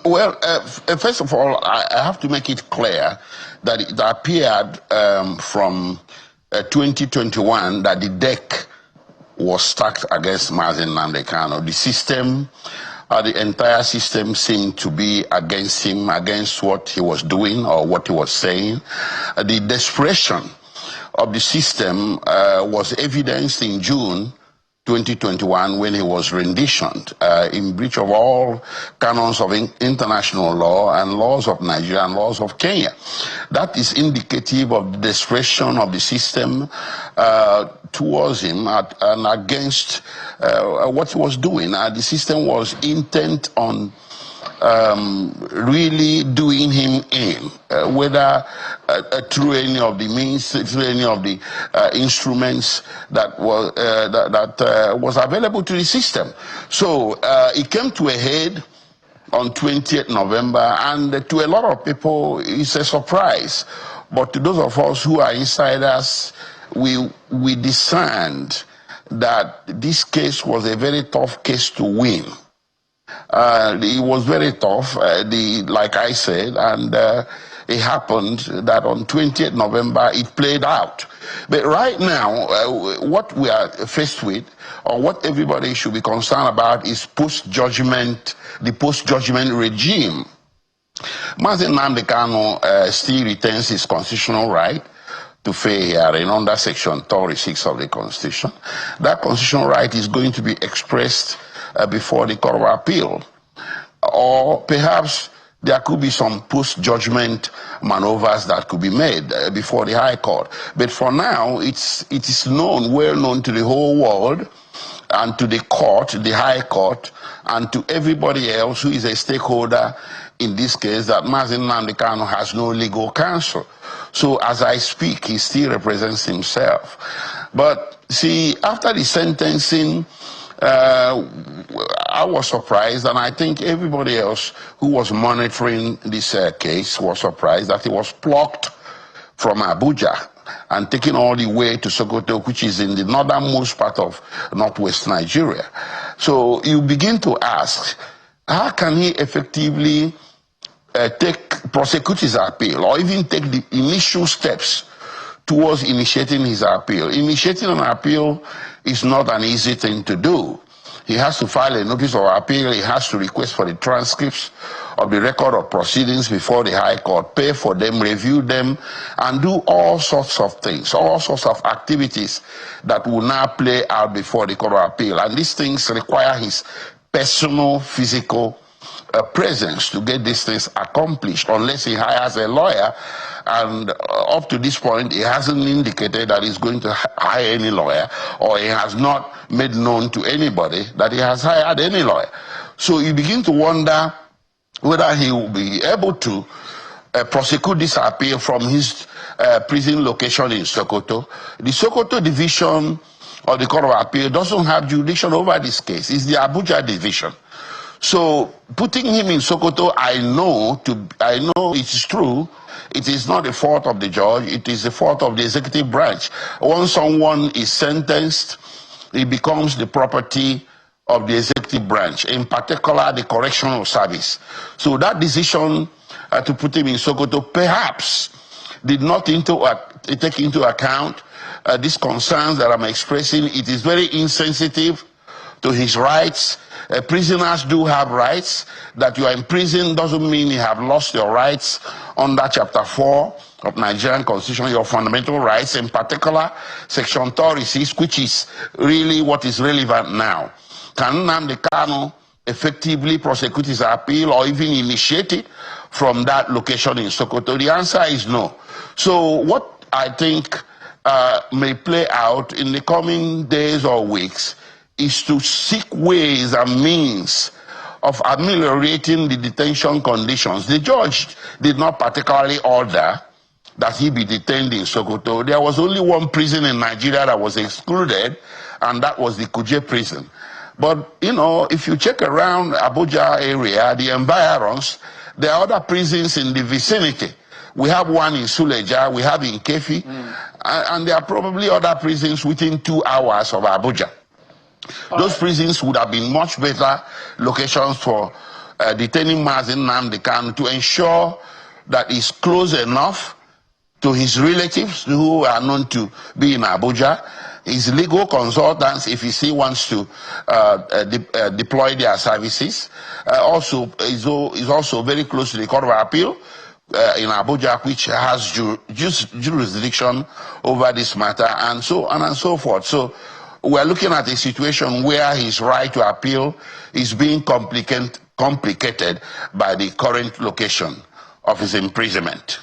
Well, first of all, I have to make it clear that it appeared from 2021 that the deck was stacked against Nnamdi Kanu. The system, the entire system seemed to be against him, against what he was doing or what he was saying. The desperation of the system was evidenced in June 2021 when he was renditioned in breach of all canons of international law and laws of Nigeria and laws of Kenya. That is indicative of the desperation of the system towards him and against what he was doing. The system was intent on really doing him in, whether through any of the means, through any of the instruments that was available to the system. So it came to a head on 20th November, and to a lot of people, it's a surprise. But to those of us who are insiders, we discerned that this case was a very tough case to win. It was very tough, like I said, and it happened that on 20th November it played out. But right now, what we are faced with, or what everybody should be concerned about, is the post-judgment regime. Nnamdi Kanu still retains his constitutional right to fair hearing under Section 36 of the Constitution. That constitutional right is going to be expressed before the Court of Appeal. Or perhaps there could be some post-judgment maneuvers that could be made before the High Court. But for now, it is known, well known to the whole world and to the court, the High Court, and to everybody else who is a stakeholder in this case, that Nnamdi Kanu has no legal counsel. So as I speak, he still represents himself. But see, after the sentencing, I was surprised, and I think everybody else who was monitoring this case was surprised that he was plucked from Abuja and taken all the way to Sokoto, which is in the northernmost part of northwest Nigeria. So you begin to ask, how can he effectively prosecute his appeal, or even take the initial steps towards initiating his appeal? Initiating an appeal is not an easy thing to do. He has to file a notice of appeal, he has to request for the transcripts of the record of proceedings before the High Court, pay for them, review them, and do all sorts of things, all sorts of activities that will now play out before the Court of Appeal. And these things require his personal, physical presence to get these things accomplished, unless he hires a lawyer. And up to this point, he hasn't indicated that he's going to hire any lawyer, or he has not made known to anybody that he has hired any lawyer. So you begin to wonder whether he will be able to prosecute this appeal from his prison location in Sokoto. The Sokoto division of the Court of Appeal doesn't have jurisdiction over this case. It's the Abuja division. So putting him in Sokoto, I know it's true. It is not the fault of the judge. It is the fault of the executive branch. Once someone is sentenced, it becomes the property of the executive branch, in particular the correctional service. So that decision to put him in Sokoto perhaps did not take into account these concerns that I'm expressing. It is very insensitive to his rights. Prisoners do have rights. That you are in prison doesn't mean you have lost your rights under Chapter 4 of Nigerian Constitution, your fundamental rights, in particular Section 36, which is really what is relevant now. Can Nnamdi Kanu effectively prosecute his appeal or even initiate it from that location in Sokoto? The answer is no. So what I think may play out in the coming days or weeks is to seek ways and means of ameliorating the detention conditions. The judge did not particularly order that he be detained in Sokoto. There was only one prison in Nigeria that was excluded, and that was the Kuje prison. But, you know, if you check around Abuja area, the environs, there are other prisons in the vicinity. We have one in Suleja, we have in Kefi, and there are probably other prisons within 2 hours of Abuja. Those prisons would have been much better locations for detaining Mazi Nnamdi Kanu to ensure that he's close enough to his relatives who are known to be in Abuja, his legal consultants if he still wants to deploy their services. Also, is also very close to the Court of Appeal in Abuja, which has jurisdiction over this matter, and so on and so forth. So we're looking at a situation where his right to appeal is being complicated by the current location of his imprisonment.